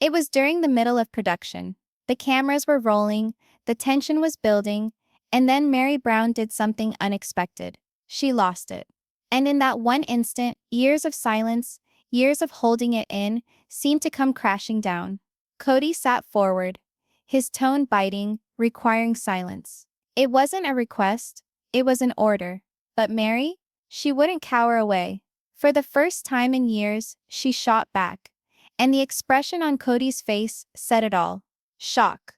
It was during the middle of production. The cameras were rolling, the tension was building, and then Meri Brown did something unexpected. She lost it. And in that one instant, years of silence, years of holding it in, seemed to come crashing down. Kody sat forward, his tone biting, requiring silence. It wasn't a request, it was an order. But Meri? She wouldn't cower away. For the first time in years, she shot back. And the expression on Kody's face said it all. Shock.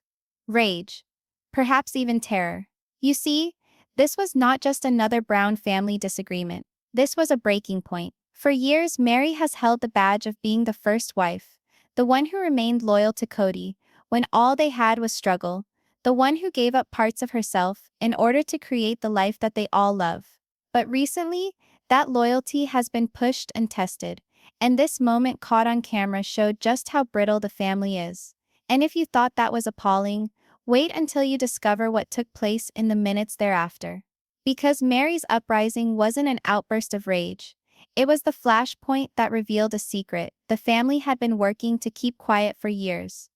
Rage. Perhaps even terror. You see, this was not just another Brown family disagreement. This was a breaking point. For years, Meri has held the badge of being the first wife, the one who remained loyal to Kody when all they had was struggle, the one who gave up parts of herself in order to create the life that they all love. But recently, that loyalty has been pushed and tested, and this moment caught on camera showed just how brittle the family is. And if you thought that was appalling, wait until you discover what took place in the minutes thereafter. Because Meri's uprising wasn't an outburst of rage. It was the flashpoint that revealed a secret the family had been working to keep quiet for years.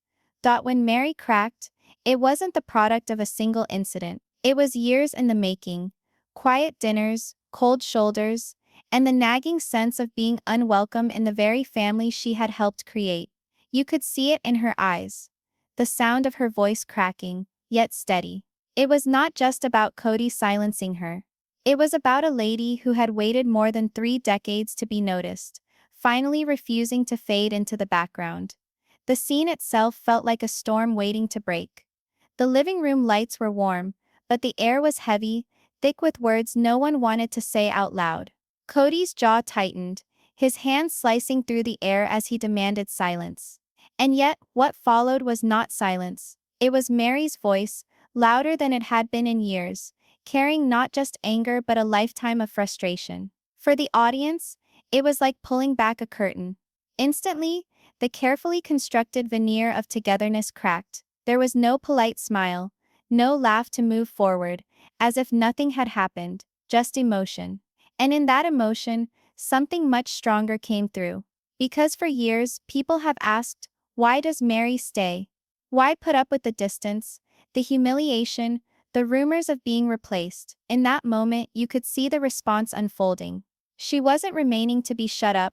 When Meri cracked, it wasn't the product of a single incident. It was years in the making. Quiet dinners, cold shoulders, and the nagging sense of being unwelcome in the very family she had helped create. You could see it in her eyes. The sound of her voice cracking, yet steady. It was not just about Kody silencing her. It was about a lady who had waited more than 3 decades to be noticed, finally refusing to fade into the background. The scene itself felt like a storm waiting to break. The living room lights were warm, but the air was heavy, thick with words no one wanted to say out loud. Kody's jaw tightened, his hands slicing through the air as he demanded silence. And yet, what followed was not silence. It was Meri's voice, louder than it had been in years, carrying not just anger but a lifetime of frustration. For the audience, it was like pulling back a curtain. Instantly, the carefully constructed veneer of togetherness cracked. There was no polite smile, no laugh to move forward, as if nothing had happened, just emotion. And in that emotion, something much stronger came through. Because for years, people have asked, why does Meri stay? Why put up with the distance, the humiliation, the rumors of being replaced? In that moment, you could see the response unfolding. She wasn't remaining to be shut up.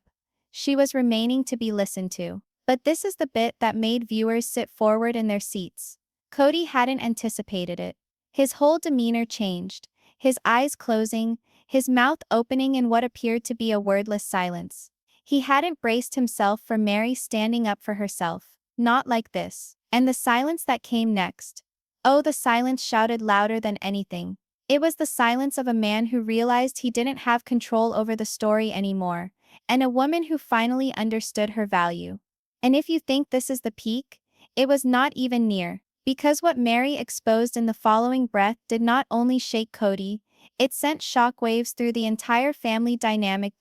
She was remaining to be listened to. But this is the bit that made viewers sit forward in their seats. Kody hadn't anticipated it. His whole demeanor changed, his eyes closing, his mouth opening in what appeared to be a wordless silence. He hadn't braced himself for Meri standing up for herself. Not like this. And the silence that came next. Oh, the silence shouted louder than anything. It was the silence of a man who realized he didn't have control over the story anymore, and a woman who finally understood her value. And if you think this is the peak, it was not even near, because what Meri exposed in the following breath did not only shake Kody, it sent shockwaves through the entire family dynamic.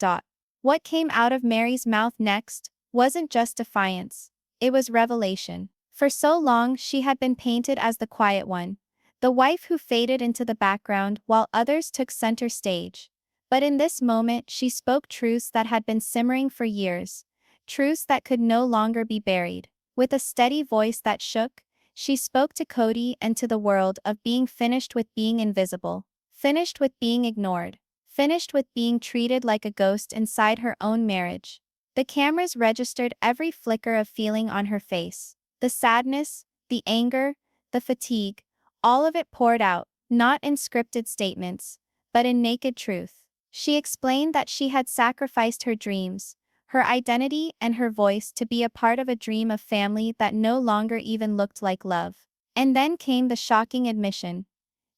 What came out of Meri's mouth next wasn't just defiance, it was revelation. For so long she had been painted as the quiet one, the wife who faded into the background while others took center stage. But in this moment she spoke truths that had been simmering for years, truths that could no longer be buried. With a steady voice that shook, she spoke to Kody and to the world of being finished with being invisible, finished with being ignored, finished with being treated like a ghost inside her own marriage. The cameras registered every flicker of feeling on her face. The sadness, the anger, the fatigue, all of it poured out, not in scripted statements, but in naked truth. She explained that she had sacrificed her dreams, her identity and her voice to be a part of a dream of family that no longer even looked like love. And then came the shocking admission.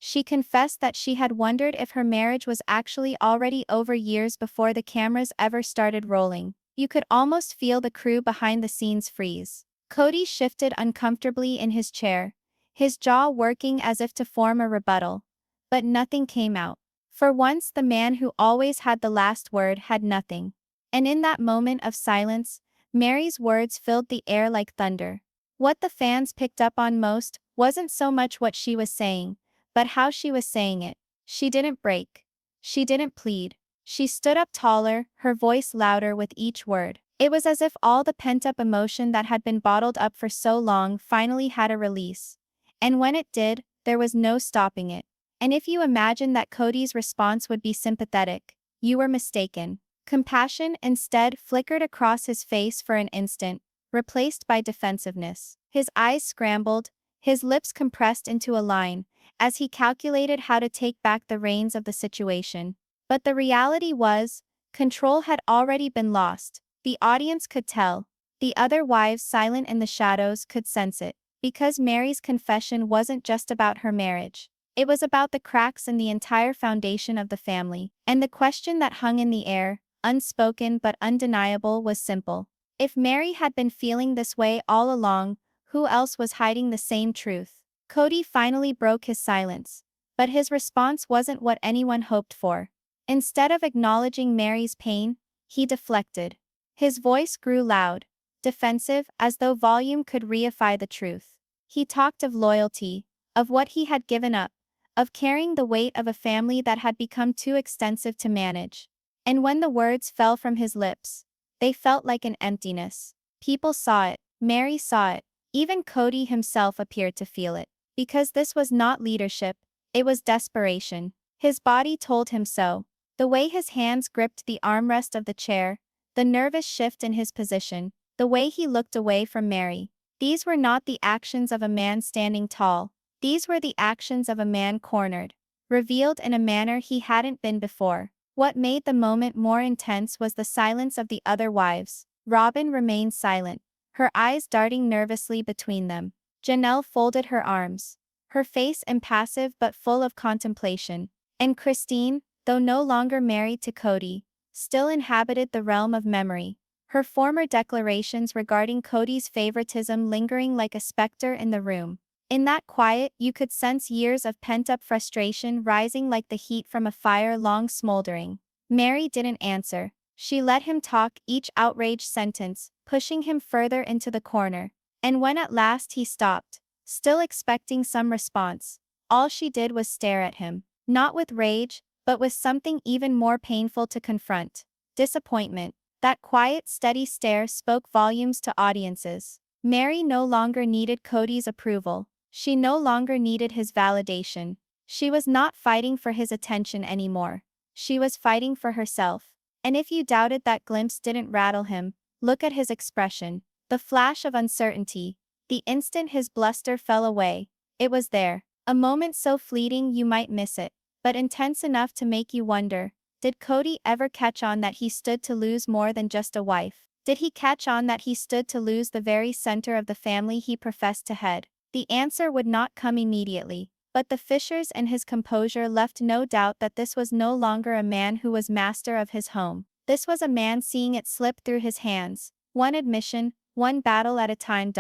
She confessed that she had wondered if her marriage was actually already over years before the cameras ever started rolling. You could almost feel the crew behind the scenes freeze. Kody shifted uncomfortably in his chair, his jaw working as if to form a rebuttal. But nothing came out. For once, the man who always had the last word had nothing. And in that moment of silence, Meri's words filled the air like thunder. What the fans picked up on most wasn't so much what she was saying, but how she was saying it. She didn't break. She didn't plead. She stood up taller, her voice louder with each word. It was as if all the pent-up emotion that had been bottled up for so long finally had a release. And when it did, there was no stopping it. And if you imagined that Kody's response would be sympathetic, you were mistaken. Compassion instead flickered across his face for an instant, replaced by defensiveness. His eyes scrambled, his lips compressed into a line, as he calculated how to take back the reins of the situation. But the reality was, control had already been lost. The audience could tell. The other wives silent in the shadows could sense it. Because Meri's confession wasn't just about her marriage. It was about the cracks in the entire foundation of the family. And the question that hung in the air, unspoken but undeniable, was simple. If Meri had been feeling this way all along, who else was hiding the same truth? Kody finally broke his silence. But his response wasn't what anyone hoped for. Instead of acknowledging Meri's pain, he deflected. His voice grew loud, defensive, as though volume could reify the truth. He talked of loyalty, of what he had given up, of carrying the weight of a family that had become too extensive to manage. And when the words fell from his lips, they felt like an emptiness. People saw it, Meri saw it, even Kody himself appeared to feel it. Because this was not leadership, it was desperation. His body told him so. The way his hands gripped the armrest of the chair, the nervous shift in his position, the way he looked away from Meri. These were not the actions of a man standing tall. These were the actions of a man cornered, revealed in a manner he hadn't been before. What made the moment more intense was the silence of the other wives. Robin remained silent, her eyes darting nervously between them. Janelle folded her arms, her face impassive but full of contemplation. And Christine, though no longer married to Kody, still inhabited the realm of memory, her former declarations regarding Kody's favoritism lingering like a specter in the room. In that quiet, you could sense years of pent-up frustration rising like the heat from a fire long smoldering. Meri didn't answer. She let him talk, each outraged sentence, pushing him further into the corner. And when at last he stopped, still expecting some response, all she did was stare at him, not with rage, but with something even more painful to confront. Disappointment. That quiet, steady stare spoke volumes to audiences. Meri no longer needed Kody's approval. She no longer needed his validation. She was not fighting for his attention anymore. She was fighting for herself. And if you doubted that glimpse didn't rattle him, look at his expression. The flash of uncertainty. The instant his bluster fell away. It was there. A moment so fleeting you might miss it, but intense enough to make you wonder, did Kody ever catch on that he stood to lose more than just a wife? Did he catch on that he stood to lose the very center of the family he professed to head? The answer would not come immediately, but the fissures in his composure left no doubt that this was no longer a man who was master of his home. This was a man seeing it slip through his hands, one admission, one battle at a time.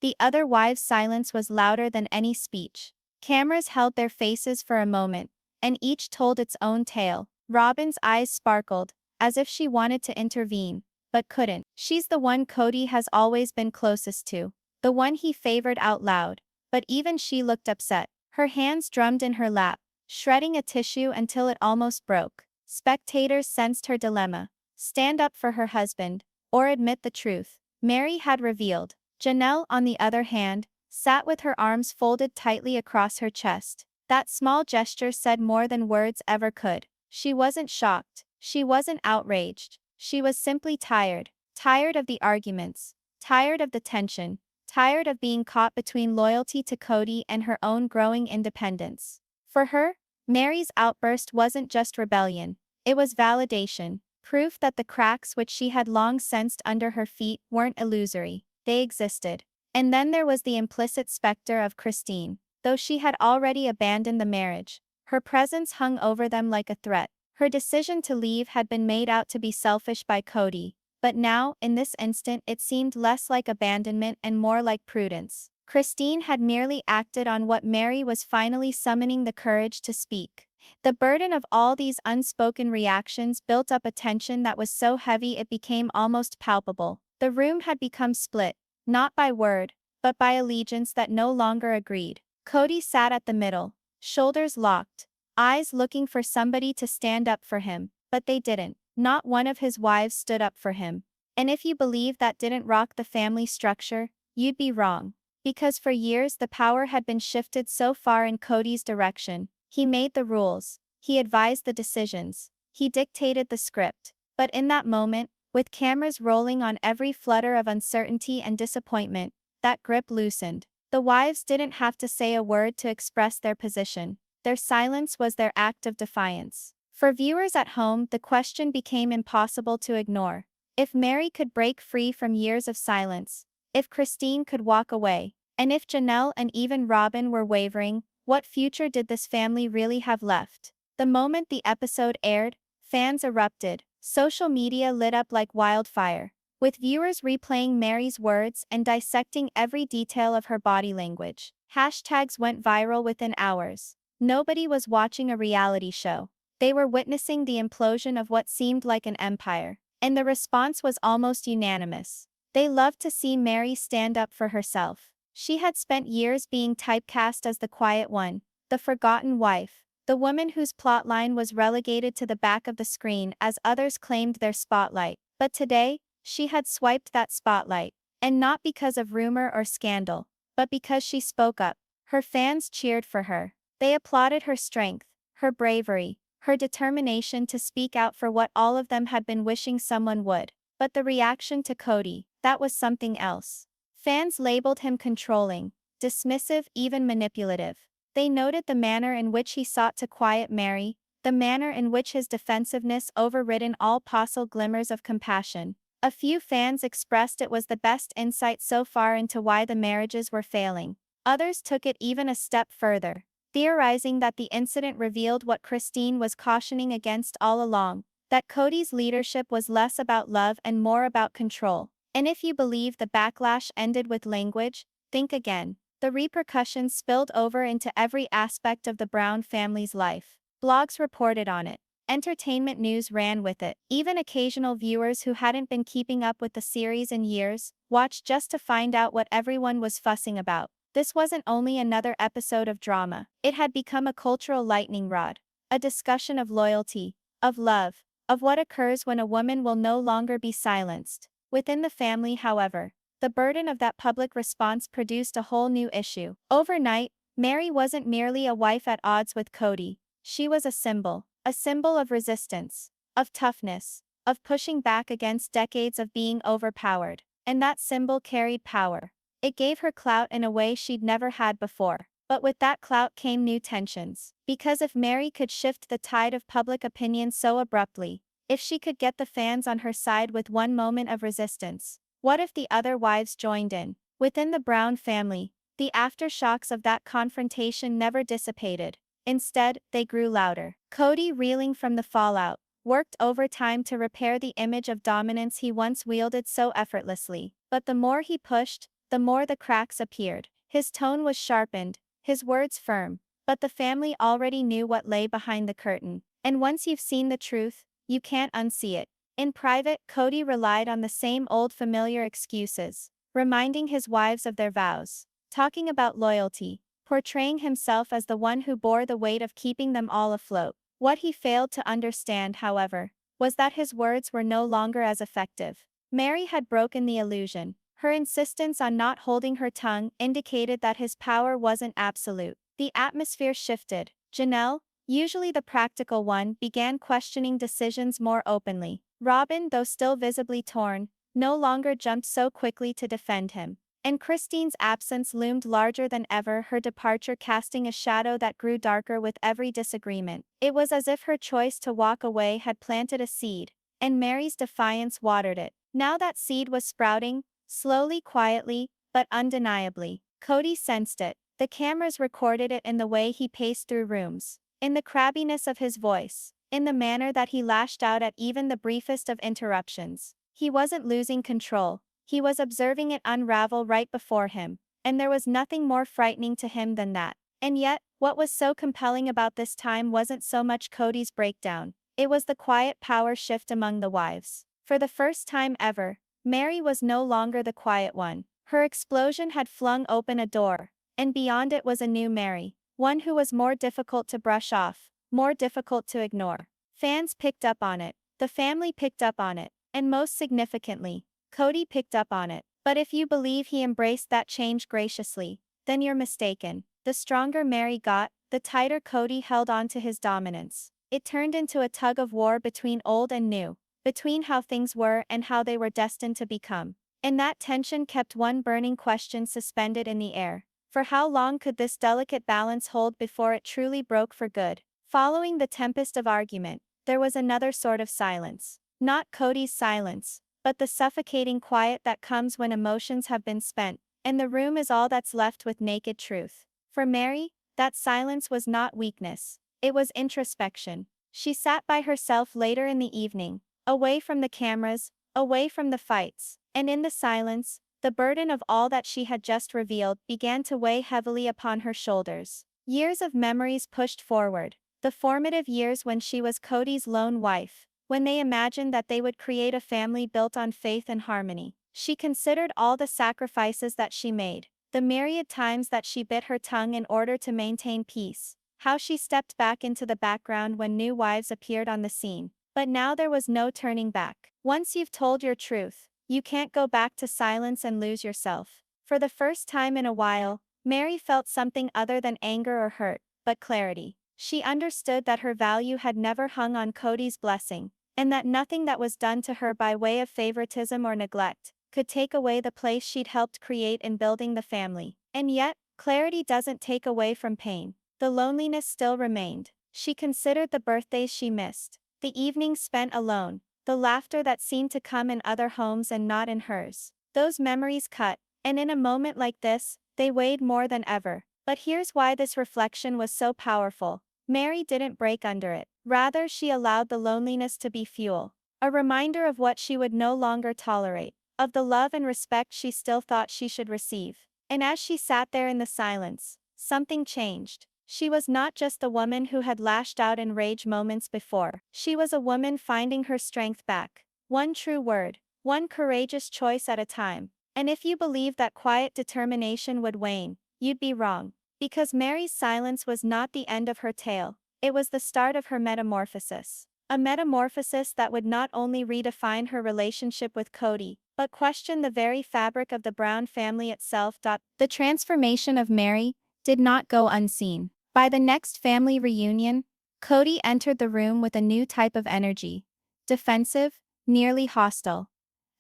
The other wives' silence was louder than any speech. Cameras held their faces for a moment, and each told its own tale. Robin's eyes sparkled, as if she wanted to intervene, but couldn't. She's the one Kody has always been closest to, the one he favored out loud. But even she looked upset. Her hands drummed in her lap, shredding a tissue until it almost broke. Spectators sensed her dilemma. Stand up for her husband, or admit the truth. Meri had revealed. Janelle, on the other hand, sat with her arms folded tightly across her chest. That small gesture said more than words ever could. She wasn't shocked. She wasn't outraged. She was simply tired. Tired of the arguments. Tired of the tension. Tired of being caught between loyalty to Kody and her own growing independence. For her, Meri's outburst wasn't just rebellion. It was validation. Proof that the cracks which she had long sensed under her feet weren't illusory. They existed. And then there was the implicit specter of Christine. Though she had already abandoned the marriage, her presence hung over them like a threat. Her decision to leave had been made out to be selfish by Kody, but now, in this instant, it seemed less like abandonment and more like prudence. Christine had merely acted on what Meri was finally summoning the courage to speak. The burden of all these unspoken reactions built up a tension that was so heavy it became almost palpable. The room had become split, not by word, but by allegiance that no longer agreed. Kody sat at the middle, shoulders locked, eyes looking for somebody to stand up for him, but they didn't. Not one of his wives stood up for him. And if you believe that didn't rock the family structure, you'd be wrong. Because for years the power had been shifted so far in Kody's direction. He made the rules, he advised the decisions, he dictated the script. But in that moment, with cameras rolling on every flutter of uncertainty and disappointment, that grip loosened. The wives didn't have to say a word to express their position. Their silence was their act of defiance. For viewers at home, the question became impossible to ignore. If Meri could break free from years of silence, if Christine could walk away, and if Janelle and even Robin were wavering, what future did this family really have left? The moment the episode aired, fans erupted. Social media lit up like wildfire, with viewers replaying Meri's words and dissecting every detail of her body language. Hashtags went viral within hours. Nobody was watching a reality show. They were witnessing the implosion of what seemed like an empire. And the response was almost unanimous. They loved to see Meri stand up for herself. She had spent years being typecast as the quiet one, the forgotten wife, the woman whose plotline was relegated to the back of the screen as others claimed their spotlight. But today, she had swiped that spotlight. And not because of rumor or scandal, but because she spoke up. Her fans cheered for her. They applauded her strength, her bravery, her determination to speak out for what all of them had been wishing someone would. But the reaction to Kody, that was something else. Fans labeled him controlling, dismissive, even manipulative. They noted the manner in which he sought to quiet Meri, the manner in which his defensiveness overridden all possible glimmers of compassion. A few fans expressed it was the best insight so far into why the marriages were failing. Others took it even a step further, theorizing that the incident revealed what Christine was cautioning against all along, that Kody's leadership was less about love and more about control. And if you believe the backlash ended with language, think again. The repercussions spilled over into every aspect of the Brown family's life. Blogs reported on it. Entertainment news ran with it. Even occasional viewers who hadn't been keeping up with the series in years watched just to find out what everyone was fussing about. This wasn't only another episode of drama. It had become a cultural lightning rod. A discussion of loyalty, of love, of what occurs when a woman will no longer be silenced. Within the family, however, the burden of that public response produced a whole new issue. Overnight, Meri wasn't merely a wife at odds with Kody. She was a symbol of resistance, of toughness, of pushing back against decades of being overpowered. And that symbol carried power. It gave her clout in a way she'd never had before. But with that clout came new tensions. Because if Meri could shift the tide of public opinion so abruptly, if she could get the fans on her side with one moment of resistance, what if the other wives joined in? Within the Brown family, the aftershocks of that confrontation never dissipated. Instead, they grew louder. Kody, reeling from the fallout, worked overtime to repair the image of dominance he once wielded so effortlessly. But the more he pushed, the more the cracks appeared. His tone was sharpened, his words firm, but the family already knew what lay behind the curtain. And once you've seen the truth, you can't unsee it. In private, Kody relied on the same old familiar excuses, reminding his wives of their vows, talking about loyalty, portraying himself as the one who bore the weight of keeping them all afloat. What he failed to understand, however, was that his words were no longer as effective. Meri had broken the illusion. Her insistence on not holding her tongue indicated that his power wasn't absolute. The atmosphere shifted. Janelle, usually the practical one, began questioning decisions more openly. Robin, though still visibly torn, no longer jumped so quickly to defend him. And Christine's absence loomed larger than ever, her departure casting a shadow that grew darker with every disagreement. It was as if her choice to walk away had planted a seed, and Meri's defiance watered it. Now that seed was sprouting, slowly, quietly, but undeniably. Kody sensed it. The cameras recorded it in the way he paced through rooms, in the crabbiness of his voice, in the manner that he lashed out at even the briefest of interruptions. He wasn't losing control. He was observing it unravel right before him, and there was nothing more frightening to him than that. And yet, what was so compelling about this time wasn't so much Kody's breakdown. It was the quiet power shift among the wives. For the first time ever, Meri was no longer the quiet one. Her explosion had flung open a door, and beyond it was a new Meri, one who was more difficult to brush off, more difficult to ignore. Fans picked up on it. The family picked up on it. And most significantly, Kody picked up on it. But if you believe he embraced that change graciously, then you're mistaken. The stronger Meri got, the tighter Kody held on to his dominance. It turned into a tug of war between old and new, between how things were and how they were destined to become. And that tension kept one burning question suspended in the air. For how long could this delicate balance hold before it truly broke for good? Following the tempest of argument, there was another sort of silence. Not Kody's silence, but the suffocating quiet that comes when emotions have been spent, and the room is all that's left with naked truth. For Meri, that silence was not weakness. It was introspection. She sat by herself later in the evening, away from the cameras, away from the fights, and in the silence, the burden of all that she had just revealed began to weigh heavily upon her shoulders. Years of memories pushed forward, the formative years when she was Kody's lone wife, when they imagined that they would create a family built on faith and harmony. She considered all the sacrifices that she made, the myriad times that she bit her tongue in order to maintain peace, how she stepped back into the background when new wives appeared on the scene. But now there was no turning back. Once you've told your truth, you can't go back to silence and lose yourself. For the first time in a while, Meri felt something other than anger or hurt, but clarity. She understood that her value had never hung on Kody's blessing, and that nothing that was done to her by way of favoritism or neglect could take away the place she'd helped create in building the family. And yet, clarity doesn't take away from pain. The loneliness still remained. She considered the birthdays she missed, the evenings spent alone, the laughter that seemed to come in other homes and not in hers. Those memories cut, and in a moment like this, they weighed more than ever. But here's why this reflection was so powerful. Meri didn't break under it. Rather, she allowed the loneliness to be fuel. A reminder of what she would no longer tolerate, of the love and respect she still thought she should receive. And as she sat there in the silence, something changed. She was not just the woman who had lashed out in rage moments before. She was a woman finding her strength back. One true word, one courageous choice at a time. And if you believed that quiet determination would wane, you'd be wrong. Because Meri's silence was not the end of her tale, it was the start of her metamorphosis. A metamorphosis that would not only redefine her relationship with Kody, but question the very fabric of the Brown family itself. The transformation of Meri did not go unseen. By the next family reunion, Kody entered the room with a new type of energy, defensive, nearly hostile,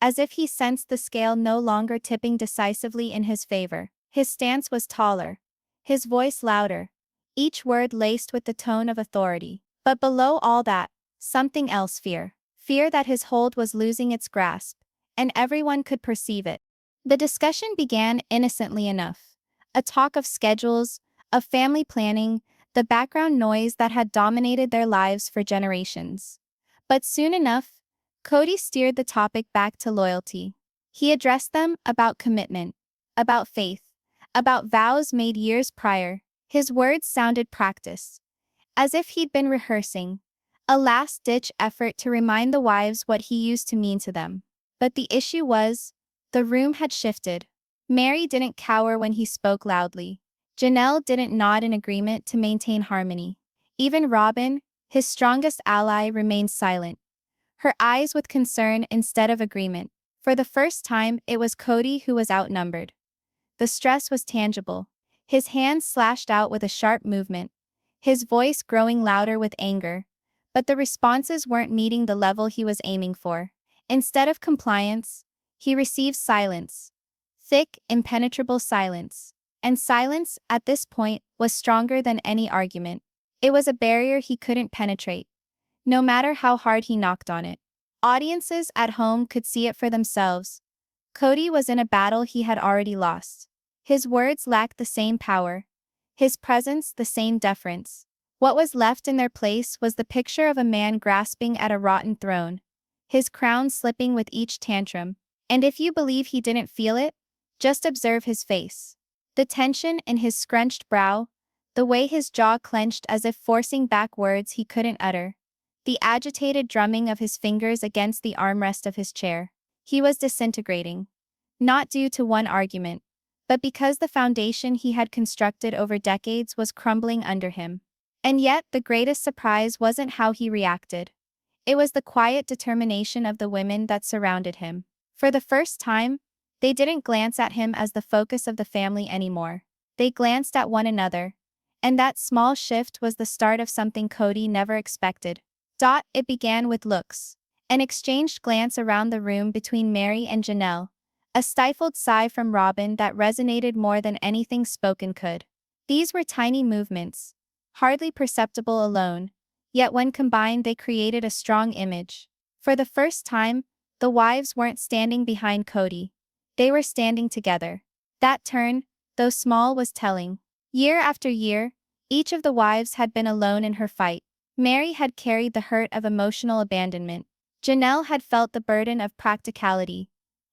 as if he sensed the scale no longer tipping decisively in his favor. His stance was taller, his voice louder, each word laced with the tone of authority. But below all that, something else: fear. Fear that his hold was losing its grasp, and everyone could perceive it. The discussion began innocently enough. A talk of schedules, of family planning, the background noise that had dominated their lives for generations. But soon enough, Kody steered the topic back to loyalty. He addressed them about commitment, about faith, about vows made years prior. His words sounded practiced, as if he'd been rehearsing, a last-ditch effort to remind the wives what he used to mean to them. But the issue was, the room had shifted. Meri didn't cower when he spoke loudly. Janelle didn't nod in agreement to maintain harmony. Even Robin, his strongest ally, remained silent, her eyes with concern instead of agreement. For the first time, it was Kody who was outnumbered. The stress was tangible. His hands slashed out with a sharp movement, his voice growing louder with anger. But the responses weren't meeting the level he was aiming for. Instead of compliance, he received silence. Thick, impenetrable silence. And silence, at this point, was stronger than any argument. It was a barrier he couldn't penetrate, no matter how hard he knocked on it. Audiences at home could see it for themselves. Kody was in a battle he had already lost. His words lacked the same power, his presence the same deference. What was left in their place was the picture of a man grasping at a rotten throne, his crown slipping with each tantrum. And if you believe he didn't feel it, just observe his face. The tension in his scrunched brow, the way his jaw clenched as if forcing back words he couldn't utter, the agitated drumming of his fingers against the armrest of his chair. He was disintegrating. Not due to one argument, but because the foundation he had constructed over decades was crumbling under him. And yet, the greatest surprise wasn't how he reacted. It was the quiet determination of the women that surrounded him. For the first time, they didn't glance at him as the focus of the family anymore. They glanced at one another. And that small shift was the start of something Kody never expected. It began with looks. An exchanged glance around the room between Meri and Janelle. A stifled sigh from Robin that resonated more than anything spoken could. These were tiny movements, hardly perceptible alone, yet when combined they created a strong image. For the first time, the wives weren't standing behind Kody. They were standing together. That turn, though small, was telling. Year after year, each of the wives had been alone in her fight. Meri had carried the hurt of emotional abandonment. Janelle had felt the burden of practicality,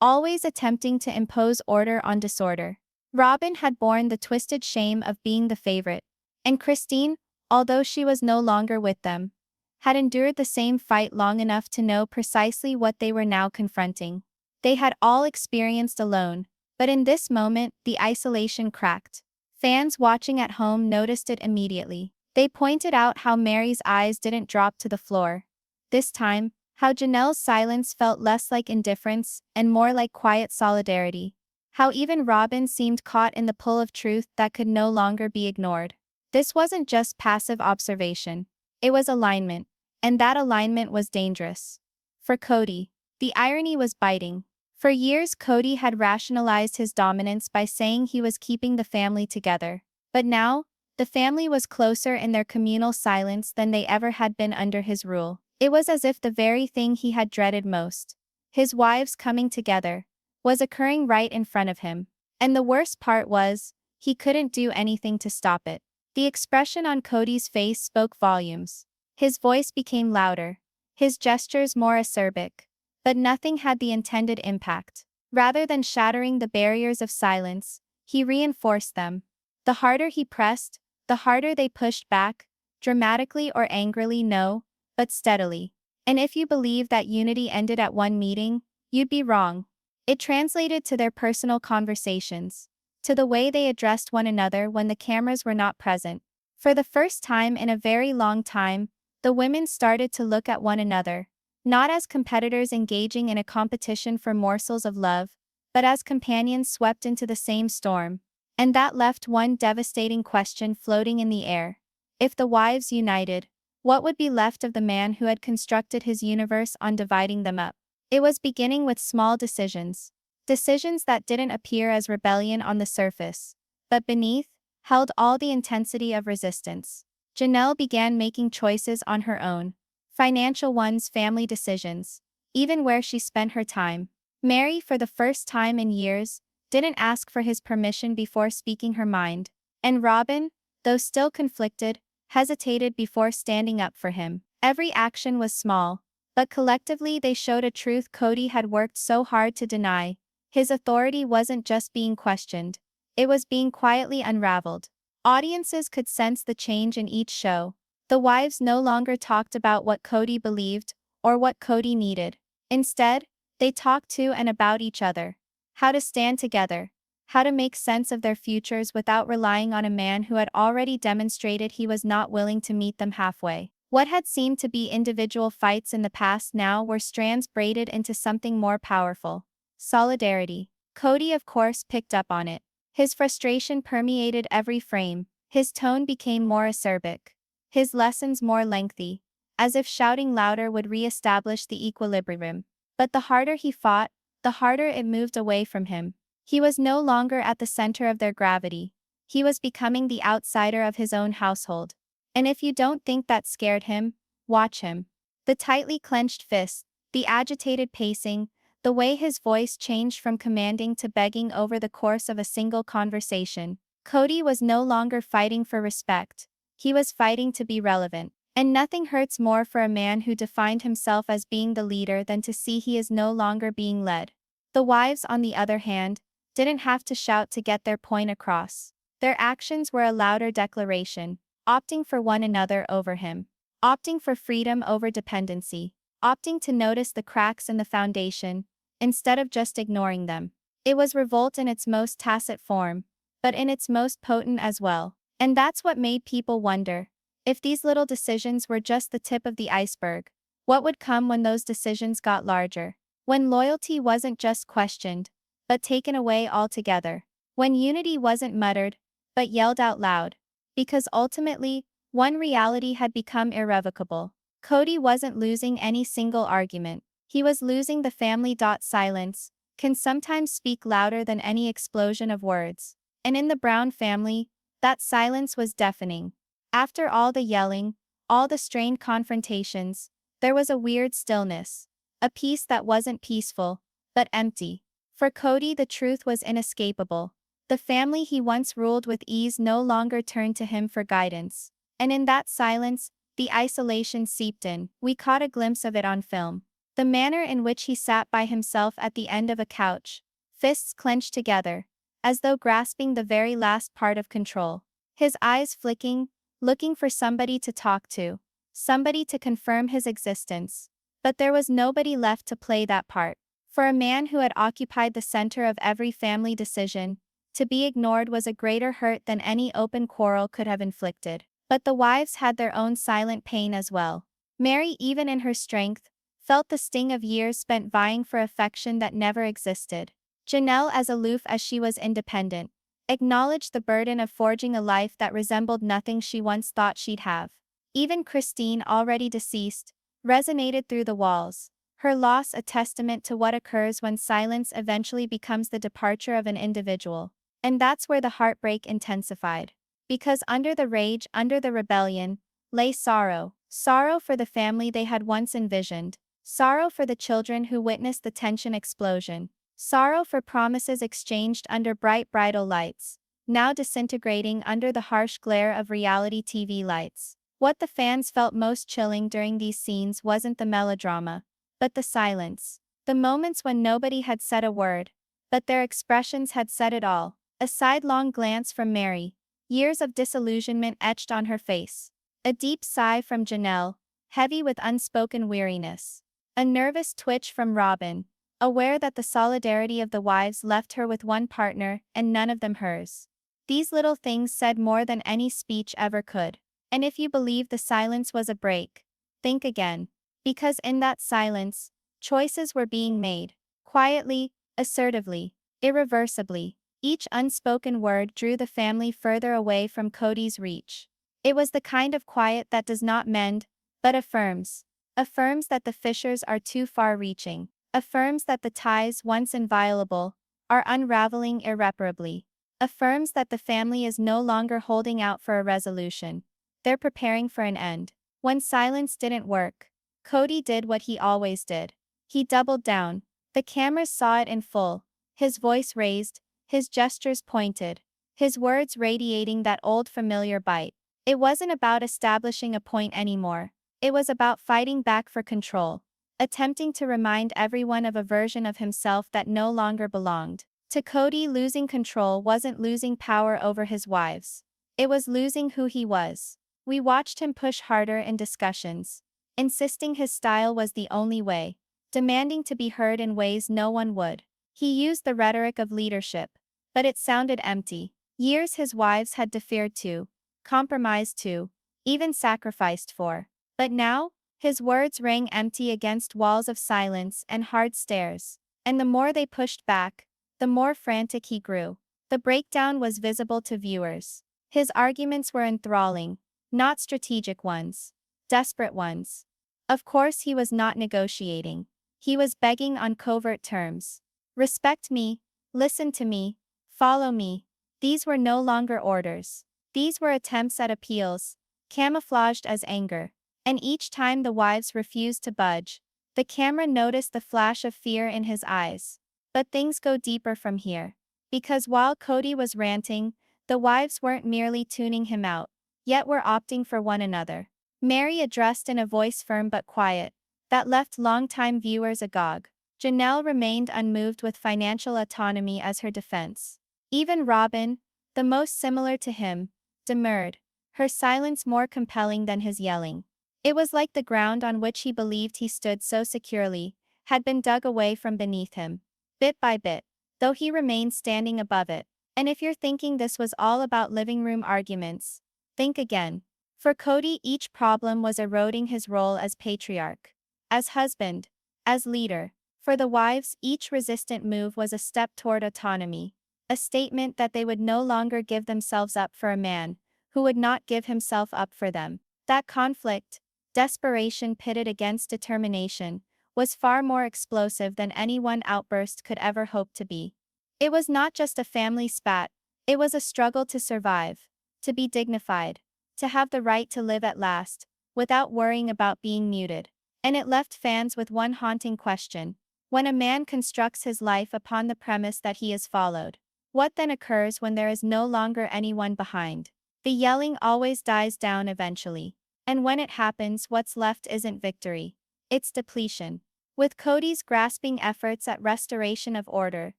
always attempting to impose order on disorder. Robin had borne the twisted shame of being the favorite. And Christine, although she was no longer with them, had endured the same fight long enough to know precisely what they were now confronting. They had all experienced alone, but in this moment the isolation cracked. Fans watching at home noticed it immediately. They pointed out how Meri's eyes didn't drop to the floor. This time, how Janelle's silence felt less like indifference and more like quiet solidarity. How even Robin seemed caught in the pull of truth that could no longer be ignored. This wasn't just passive observation. It was alignment. And that alignment was dangerous. For Kody, the irony was biting. For years Kody had rationalized his dominance by saying he was keeping the family together. But now, the family was closer in their communal silence than they ever had been under his rule. It was as if the very thing he had dreaded most, his wives coming together, was occurring right in front of him. And the worst part was, he couldn't do anything to stop it. The expression on Kody's face spoke volumes. His voice became louder, his gestures more acerbic. But nothing had the intended impact. Rather than shattering the barriers of silence, he reinforced them. The harder he pressed, the harder they pushed back, dramatically or angrily, no, but steadily. And if you believe that unity ended at one meeting, you'd be wrong. It translated to their personal conversations, to the way they addressed one another when the cameras were not present. For the first time in a very long time, the women started to look at one another, not as competitors engaging in a competition for morsels of love, but as companions swept into the same storm. And that left one devastating question floating in the air. If the wives united, what would be left of the man who had constructed his universe on dividing them up? It was beginning with small decisions. Decisions that didn't appear as rebellion on the surface, but beneath, held all the intensity of resistance. Janelle began making choices on her own. Financial ones, family decisions, even where she spent her time. Meri, for the first time in years, didn't ask for his permission before speaking her mind. And Robin, though still conflicted, hesitated before standing up for him. Every action was small, but collectively they showed a truth Kody had worked so hard to deny. His authority wasn't just being questioned, it was being quietly unraveled. Audiences could sense the change in each show. The wives no longer talked about what Kody believed or what Kody needed. Instead, they talked to and about each other. How to stand together. How to make sense of their futures without relying on a man who had already demonstrated he was not willing to meet them halfway. What had seemed to be individual fights in the past now were strands braided into something more powerful. Solidarity. Kody, of course, picked up on it. His frustration permeated every frame. His tone became more acerbic. His lessons more lengthy, as if shouting louder would re-establish the equilibrium. But the harder he fought, the harder it moved away from him. He was no longer at the center of their gravity. He was becoming the outsider of his own household. And if you don't think that scared him, watch him. The tightly clenched fists, the agitated pacing, the way his voice changed from commanding to begging over the course of a single conversation. Kody was no longer fighting for respect. He was fighting to be relevant. And nothing hurts more for a man who defined himself as being the leader than to see he is no longer being led. The wives, on the other hand, didn't have to shout to get their point across. Their actions were a louder declaration, opting for one another over him, opting for freedom over dependency, opting to notice the cracks in the foundation, instead of just ignoring them. It was revolt in its most tacit form, but in its most potent as well. And that's what made people wonder, if these little decisions were just the tip of the iceberg, What would come when those decisions got larger? When loyalty wasn't just questioned, but taken away altogether. When unity wasn't muttered, but yelled out loud. Because ultimately, one reality had become irrevocable. Kody wasn't losing any single argument. He was losing the family. Silence can sometimes speak louder than any explosion of words. And in the Brown family, that silence was deafening. After all the yelling, all the strained confrontations, there was a weird stillness. A peace that wasn't peaceful, but empty. For Kody, the truth was inescapable. The family he once ruled with ease no longer turned to him for guidance. And in that silence, the isolation seeped in. We caught a glimpse of it on film. The manner in which he sat by himself at the end of a couch, fists clenched together, as though grasping the very last part of control. His eyes flicking, looking for somebody to talk to, somebody to confirm his existence. But there was nobody left to play that part. For a man who had occupied the center of every family decision, to be ignored was a greater hurt than any open quarrel could have inflicted. But the wives had their own silent pain as well. Meri, even in her strength, felt the sting of years spent vying for affection that never existed. Janelle, as aloof as she was independent, acknowledged the burden of forging a life that resembled nothing she once thought she'd have. Even Christine, already deceased, resonated through the walls, her loss a testament to what occurs when silence eventually becomes the departure of an individual. And that's where the heartbreak intensified. Because under the rage, under the rebellion, lay sorrow. Sorrow for the family they had once envisioned. Sorrow for the children who witnessed the tension explosion. Sorrow for promises exchanged under bright bridal lights, now disintegrating under the harsh glare of reality TV lights. What the fans felt most chilling during these scenes wasn't the melodrama, but the silence. The moments when nobody had said a word, but their expressions had said it all. A sidelong glance from Meri, years of disillusionment etched on her face. A deep sigh from Janelle, heavy with unspoken weariness. A nervous twitch from Robin, aware that the solidarity of the wives left her with one partner and none of them hers. These little things said more than any speech ever could. And if you believe the silence was a break, think again. Because in that silence, choices were being made. Quietly, assertively, irreversibly. Each unspoken word drew the family further away from Kody's reach. It was the kind of quiet that does not mend, but affirms. Affirms that the fissures are too far-reaching. Affirms that the ties once inviolable are unraveling irreparably. Affirms that the family is no longer holding out for a resolution. They're preparing for an end. When silence didn't work, Kody did what he always did. He doubled down. The cameras saw it in full. His voice raised, his gestures pointed, his words radiating that old familiar bite. It wasn't about establishing a point anymore. It was about fighting back for control. Attempting to remind everyone of a version of himself that no longer belonged. To Kody, losing control wasn't losing power over his wives. It was losing who he was. We watched him push harder in discussions, insisting his style was the only way, demanding to be heard in ways no one would. He used the rhetoric of leadership, but it sounded empty. Years his wives had deferred to, compromised to, even sacrificed for. But now, his words rang empty against walls of silence and hard stares. And the more they pushed back, the more frantic he grew. The breakdown was visible to viewers. His arguments were enthralling, not strategic ones, desperate ones. Of course he was not negotiating. He was begging on covert terms. Respect me, listen to me, follow me. These were no longer orders. These were attempts at appeals, camouflaged as anger. And each time the wives refused to budge, the camera noticed the flash of fear in his eyes. But things go deeper from here. Because while Kody was ranting, the wives weren't merely tuning him out, yet were opting for one another. Meri addressed in a voice firm but quiet, that left longtime viewers agog. Janelle remained unmoved with financial autonomy as her defense. Even Robin, the most similar to him, demurred, her silence more compelling than his yelling. It was like the ground on which he believed he stood so securely had been dug away from beneath him, bit by bit, though he remained standing above it. And if you're thinking this was all about living room arguments, think again. For Kody, each problem was eroding his role as patriarch. as husband, as leader. For the wives, each resistant move was a step toward autonomy, a statement that they would no longer give themselves up for a man who would not give himself up for them. That conflict, desperation pitted against determination, was far more explosive than any one outburst could ever hope to be. It was not just a family spat, it was a struggle to survive, to be dignified, to have the right to live at last, without worrying about being muted. And it left fans with one haunting question. When a man constructs his life upon the premise that he is followed, what then occurs when there is no longer anyone behind? The yelling always dies down eventually. And when it happens, what's left isn't victory. It's depletion. With Kody's grasping efforts at restoration of order,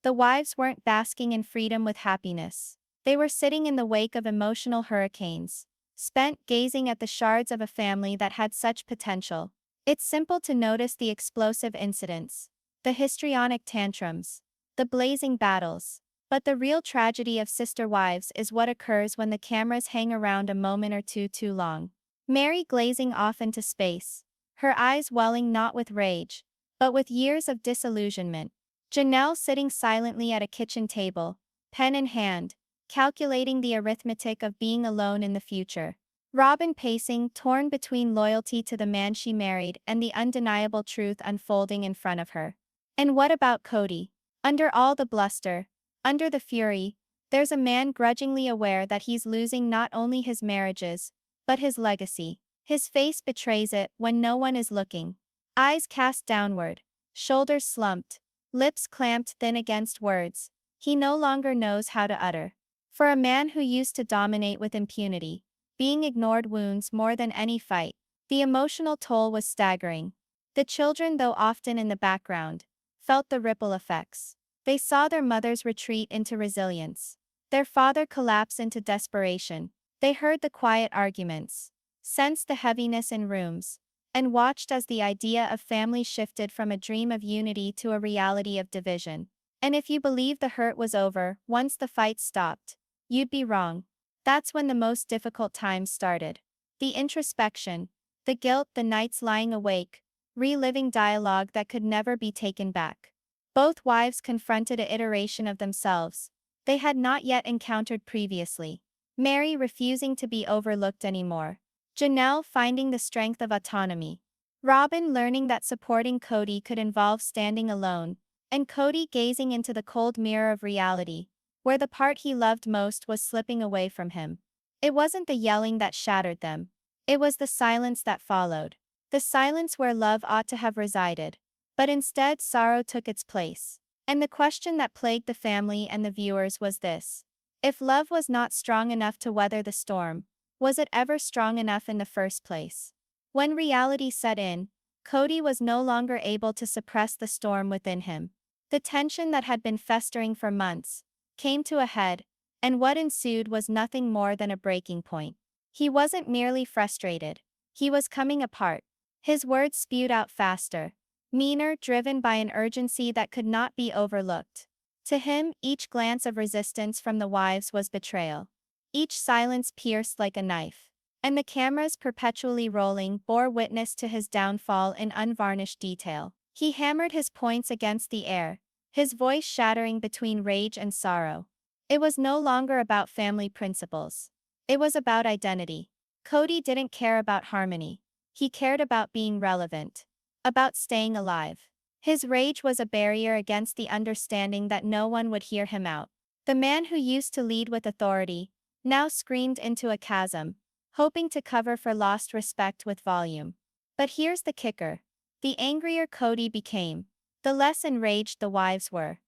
the wives weren't basking in freedom with happiness. They were sitting in the wake of emotional hurricanes, spent gazing at the shards of a family that had such potential. It's simple to notice the explosive incidents, the histrionic tantrums, the blazing battles. But the real tragedy of sister wives is what occurs when the cameras hang around a moment or two too long. Meri glazing off into space, her eyes welling not with rage, but with years of disillusionment. Janelle sitting silently at a kitchen table, pen in hand, calculating the arithmetic of being alone in the future. Robin pacing, torn between loyalty to the man she married and the undeniable truth unfolding in front of her. And what about Kody? Under all the bluster, under the fury, there's a man grudgingly aware that he's losing not only his marriages, but his legacy. His face betrays it when no one is looking. Eyes cast downward, shoulders slumped, lips clamped thin against words he no longer knows how to utter. For a man who used to dominate with impunity, being ignored wounds more than any fight. The emotional toll was staggering. The children, though often in the background, felt the ripple effects. They saw their mothers retreat into resilience, their father collapse into desperation. They heard the quiet arguments, sensed the heaviness in rooms, and watched as the idea of family shifted from a dream of unity to a reality of division. And if you believed the hurt was over once the fight stopped, you'd be wrong. That's when the most difficult times started. The introspection, the guilt, the nights lying awake, reliving dialogue that could never be taken back. Both wives confronted an iteration of themselves they had not yet encountered previously. Meri refusing to be overlooked anymore. Janelle finding the strength of autonomy. Robin learning that supporting Kody could involve standing alone, and Kody gazing into the cold mirror of reality, where the part he loved most was slipping away from him. It wasn't the yelling that shattered them. It was the silence that followed. The silence where love ought to have resided. But instead sorrow took its place. And the question that plagued the family and the viewers was this. If love was not strong enough to weather the storm, was it ever strong enough in the first place? When reality set in, Kody was no longer able to suppress the storm within him. The tension that had been festering for months came to a head, and what ensued was nothing more than a breaking point. He wasn't merely frustrated. He was coming apart. His words spewed out faster, meaner, driven by an urgency that could not be overlooked. To him, each glance of resistance from the wives was betrayal. Each silence pierced like a knife. And the cameras perpetually rolling bore witness to his downfall in unvarnished detail. He hammered his points against the air, his voice shattering between rage and sorrow. It was no longer about family principles. It was about identity. Kody didn't care about harmony. He cared about being relevant. About staying alive. His rage was a barrier against the understanding that no one would hear him out. The man who used to lead with authority now screamed into a chasm, hoping to cover for lost respect with volume. But here's the kicker. The angrier Kody became, the less enraged the wives were.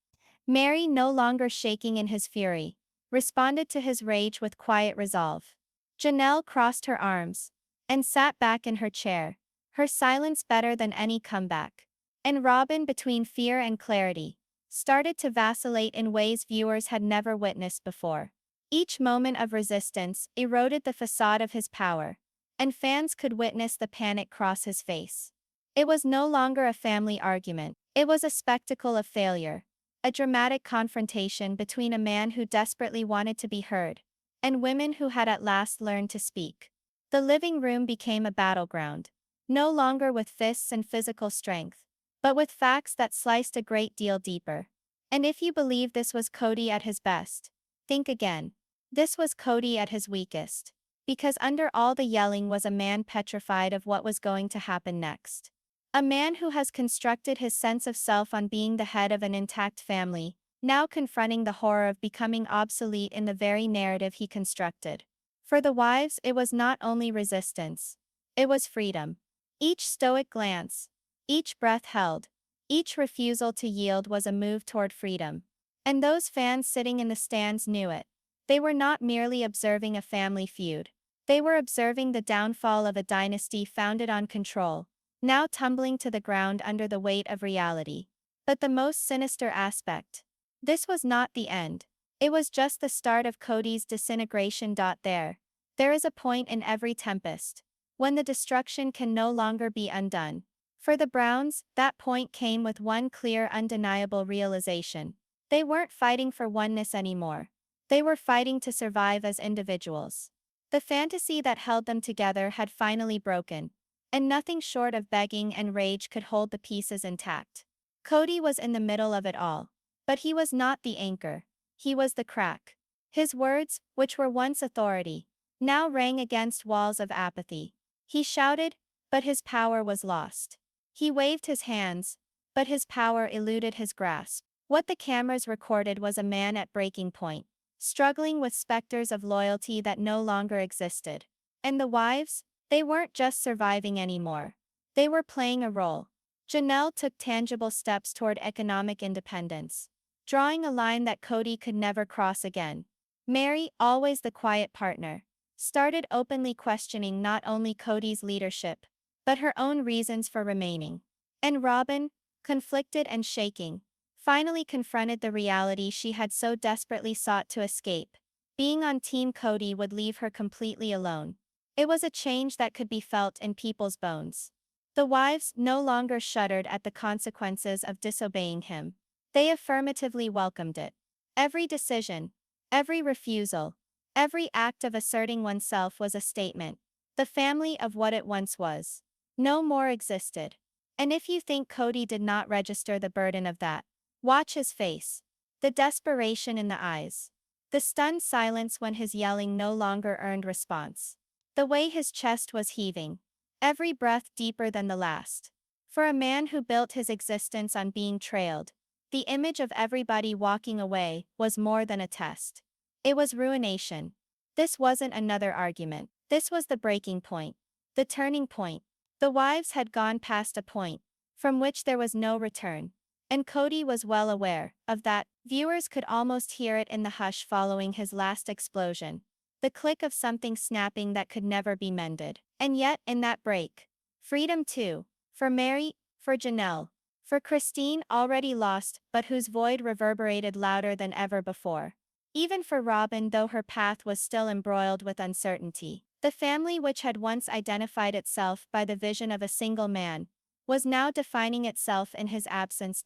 Meri, no longer shaking in his fury, responded to his rage with quiet resolve. Janelle crossed her arms and sat back in her chair, her silence better than any comeback. And Robin, between fear and clarity, started to vacillate in ways viewers had never witnessed before. Each moment of resistance eroded the facade of his power, and fans could witness the panic cross his face. It was no longer a family argument. It was a spectacle of failure, a dramatic confrontation between a man who desperately wanted to be heard, and women who had at last learned to speak. The living room became a battleground, no longer with fists and physical strength, but with facts that sliced a great deal deeper. And if you believe this was Kody at his best, think again. This was Kody at his weakest. Because under all the yelling was a man petrified of what was going to happen next. A man who has constructed his sense of self on being the head of an intact family, now confronting the horror of becoming obsolete in the very narrative he constructed. For the wives, it was not only resistance, it was freedom. Each stoic glance, each breath held, each refusal to yield was a move toward freedom. And those fans sitting in the stands knew it. They were not merely observing a family feud. They were observing the downfall of a dynasty founded on control, now tumbling to the ground under the weight of reality. But the most sinister aspect. This was not the end. It was just the start of Kody's disintegration. There is a point in every tempest when the destruction can no longer be undone. For the Browns, that point came with one clear, undeniable realization. They weren't fighting for oneness anymore. They were fighting to survive as individuals. The fantasy that held them together had finally broken, and nothing short of begging and rage could hold the pieces intact. Kody was in the middle of it all. But he was not the anchor. He was the crack. His words, which were once authority, now rang against walls of apathy. He shouted, but his power was lost. He waved his hands, but his power eluded his grasp. What the cameras recorded was a man at breaking point, struggling with specters of loyalty that no longer existed. And the wives? They weren't just surviving anymore. They were playing a role. Janelle took tangible steps toward economic independence, drawing a line that Kody could never cross again. Meri, always the quiet partner, started openly questioning not only Kody's leadership, but her own reasons for remaining. And Robin, conflicted and shaking, finally confronted the reality she had so desperately sought to escape. Being on Team Kody would leave her completely alone. It was a change that could be felt in people's bones. The wives no longer shuddered at the consequences of disobeying him. They affirmatively welcomed it. Every decision, every refusal, every act of asserting oneself was a statement. The family of what it once was no more existed. And if you think Kody did not register the burden of that, watch his face. The desperation in the eyes. The stunned silence when his yelling no longer earned response. The way his chest was heaving. Every breath deeper than the last. For a man who built his existence on being trailed, the image of everybody walking away was more than a test. It was ruination. This wasn't another argument. This was the breaking point. The turning point. The wives had gone past a point from which there was no return. And Kody was well aware of that. Viewers could almost hear it in the hush following his last explosion. The click of something snapping that could never be mended. And yet, in that break, freedom too. For Meri, for Janelle, for Christine, already lost, but whose void reverberated louder than ever before. Even for Robin, though her path was still embroiled with uncertainty. The family, which had once identified itself by the vision of a single man, was now defining itself in his absence.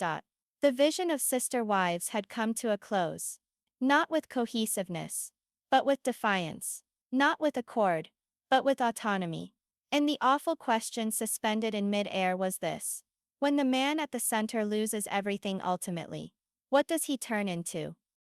The vision of sister wives had come to a close. Not with cohesiveness, but with defiance. Not with accord, but with autonomy. And the awful question suspended in mid-air was this. When the man at the center loses everything ultimately, what does he turn into?